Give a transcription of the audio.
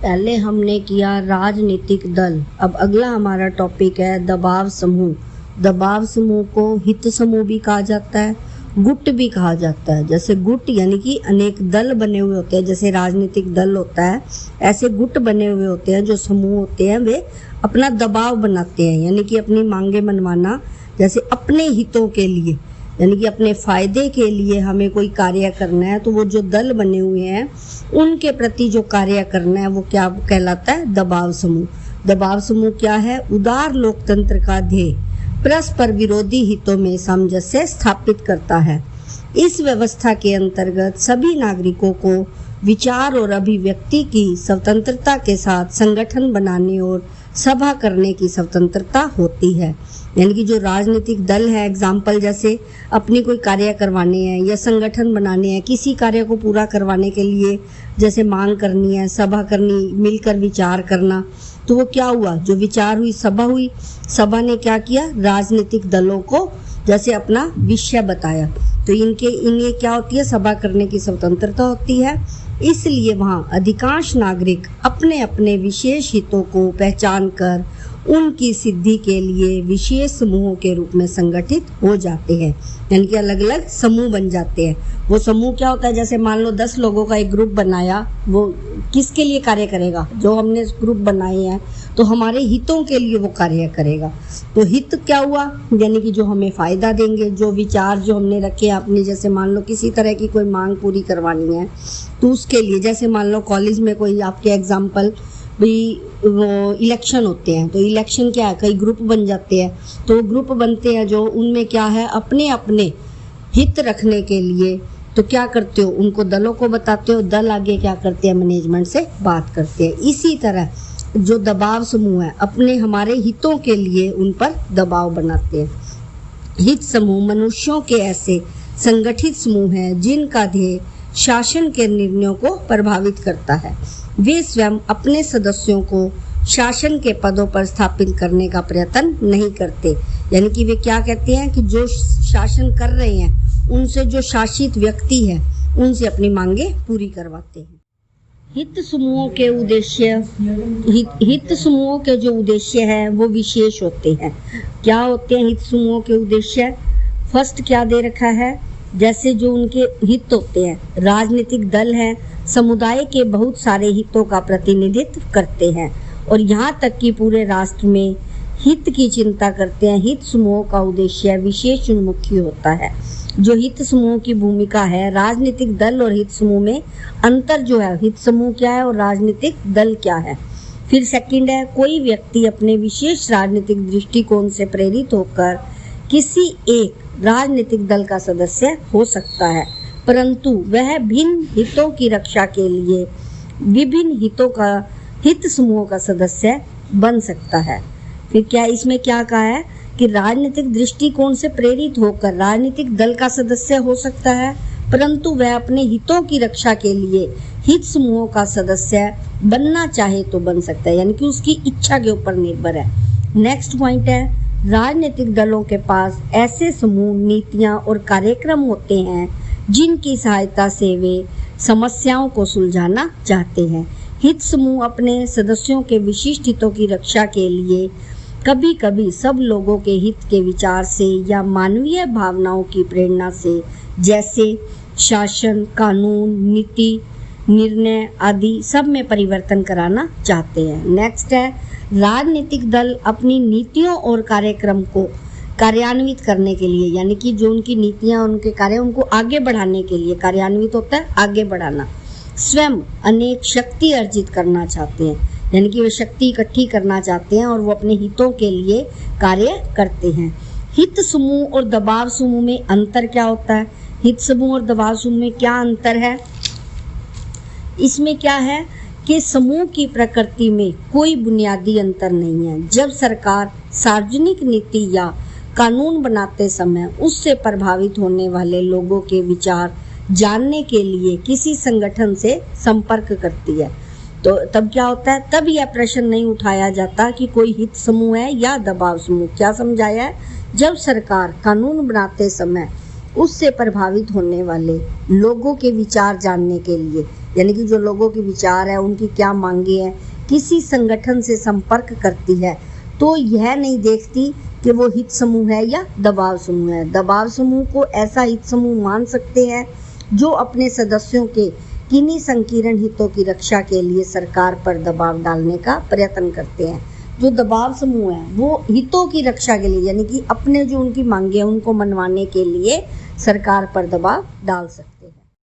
पहले हमने किया राजनीतिक दल, अब अगला हमारा टॉपिक है दबाव समूह। दबाव समूह को हित समूह भी कहा जाता है, गुट भी कहा जाता है। जैसे गुट यानी कि अनेक दल बने हुए होते हैं, जैसे राजनीतिक दल होता है, ऐसे गुट बने हुए होते हैं। जो समूह होते हैं वे अपना दबाव बनाते हैं, यानी कि अपनी मांगे मनवाना, जैसे अपने हितों के लिए, यानी कि अपने फायदे के लिए हमें कोई कार्य करना है, तो वो जो दल बने हुए हैं उनके प्रति जो कार्य करना है वो क्या कहलाता है? दबाव समूह। दबाव समूह क्या है? उदार लोकतंत्र का ध्येय परस्पर विरोधी हितों में सामंजस्य स्थापित करता है। इस व्यवस्था के अंतर्गत सभी नागरिकों को विचार और अभिव्यक्ति की स्वतंत्रता के साथ संगठन बनाने और सभा करने की स्वतंत्रता होती है। यानी कि जो राजनीतिक दल है, एग्जाम्पल जैसे अपनी कोई कार्य करवाने हैं या संगठन बनाने हैं, किसी कार्य को पूरा करवाने के लिए जैसे मांग करनी है, सभा करनी, मिलकर विचार करना, तो वो क्या हुआ? जो विचार हुई, सभा हुई, सभा ने क्या किया? राजनीतिक दलों को जैसे अपना विषय बताया, तो इन्हें क्या होती है? सभा करने की स्वतंत्रता होती है। इसलिए वहाँ अधिकांश नागरिक अपने अपने विशेष हितों को पहचान कर उनकी सिद्धि के लिए विशेष समूहों के रूप में संगठित हो जाते हैं, यानी कि अलग अलग समूह बन जाते हैं। वो समूह क्या होता है? जैसे मान लो 10 लोगों का एक ग्रुप बनाया, वो किसके लिए कार्य करेगा? जो हमने ग्रुप बनाए हैं तो हमारे हितों के लिए वो कार्य करेगा। तो हित क्या हुआ? यानी कि जो हमें फायदा देंगे, जो विचार जो हमने रखे अपनी, जैसे मान लो किसी तरह की कोई मांग पूरी करवानी है तो उसके लिए, जैसे मान लो कॉलेज में कोई आपके एग्जाम्पल भी वो इलेक्शन होते हैं, तो इलेक्शन क्या है? कई ग्रुप बन जाते हैं, तो ग्रुप बनते हैं जो उनमें क्या है? अपने अपने हित रखने के लिए तो क्या करते हो? उनको दलों को बताते हो, दल आगे क्या करते हैं? मैनेजमेंट से बात करते हैं। इसी तरह जो दबाव समूह है अपने हमारे हितों के लिए उन पर दबाव बनाते हैं। हित समूह मनुष्यों के ऐसे संगठित समूह हैं जिनका ध्येय शासन के निर्णयों को प्रभावित करता है। वे स्वयं अपने सदस्यों को शासन के पदों पर स्थापित करने का प्रयत्न नहीं करते, यानी कि वे क्या कहते हैं कि जो शासन कर रहे हैं उनसे जो शासित व्यक्ति है उनसे अपनी मांगे पूरी करवाते हैं। हित समूहों के उद्देश्य, हित समूहों के जो उद्देश्य है वो विशेष होते हैं। क्या होते हैं हित समूहों के उद्देश्य? फर्स्ट क्या दे रखा है? जैसे जो उनके हित होते हैं, राजनीतिक दल है, समुदाय के बहुत सारे हितों का प्रतिनिधित्व करते हैं और यहाँ तक कि पूरे राष्ट्र में हित की चिंता करते हैं। हित समूहों का उद्देश्य विशेष उन्मुखी होता है। जो हित समूह की भूमिका है, राजनीतिक दल और हित समूह में अंतर जो है, हित समूह क्या है और राजनीतिक दल क्या है। फिर सेकंड है, कोई व्यक्ति अपने विशेष राजनीतिक दृष्टिकोण से प्रेरित होकर किसी एक राजनीतिक दल का सदस्य हो सकता है, परंतु वह भिन्न हितों की रक्षा के लिए विभिन्न हित समूहों का सदस्य बन सकता है। फिर क्या इसमें क्या कहा है कि राजनीतिक दृष्टिकोण से प्रेरित होकर राजनीतिक दल का सदस्य हो सकता है, परंतु वह अपने हितों की रक्षा के लिए हित समूहों का सदस्य बनना चाहे तो बन सकता है, यानी कि उसकी इच्छा के ऊपर निर्भर है। नेक्स्ट पॉइंट है, राजनीतिक दलों के पास ऐसे समूह, नीतियां और कार्यक्रम होते हैं जिनकी सहायता से वे समस्याओं को सुलझाना चाहते हैं। हित समूह अपने सदस्यों के विशिष्ट हितों की रक्षा के लिए कभी कभी सब लोगों के हित के विचार से या मानवीय भावनाओं की प्रेरणा से, जैसे शासन, कानून, नीति, निर्णय आदि सब में परिवर्तन कराना चाहते हैं। नेक्स्ट है, राजनीतिक दल अपनी नीतियों और कार्यक्रम को कार्यान्वित करने के लिए, यानी कि जो उनकी नीतियां, उनके कार्य, उनको आगे बढ़ाने के लिए, कार्यान्वित होता है आगे बढ़ाना, स्वयं अनेक शक्ति अर्जित करना चाहते हैं, यानी कि वे शक्ति इकट्ठी करना चाहते हैं और वो अपने हितों के लिए कार्य करते हैं। हित समूह और दबाव समूह में अंतर क्या होता है? हित समूह और दबाव समूह में क्या अंतर है? इसमें क्या है कि समूह की प्रकृति में कोई बुनियादी अंतर नहीं है। जब सरकार सार्वजनिक नीति या कानून बनाते समय उससे प्रभावित होने वाले लोगों के विचार जानने के लिए किसी संगठन से संपर्क करती है, तो तब क्या होता है? तब यह प्रश्न नहीं उठाया जाता कि कोई हित समूह है या दबाव समूह। क्या समझाया है? जब सरकार कानून बनाते समय उससे प्रभावित होने वाले लोगों के विचार जानने के लिए यानी कि जो लोगों के विचार है, उनकी क्या मांगे हैं, किसी संगठन से संपर्क करती है तो यह नहीं देखती कि वो हित समूह है या दबाव समूह है। दबाव समूह को ऐसा हित समूह मान सकते हैं जो अपने सदस्यों के किन्हीं संकीर्ण हितों की रक्षा के लिए सरकार पर दबाव डालने का प्रयत्न करते हैं। जो दबाव समूह है वो हितों की रक्षा के लिए, यानी कि अपने जो उनकी मांगे हैं उनको मनवाने के लिए सरकार पर दबाव डाल सकते हैं।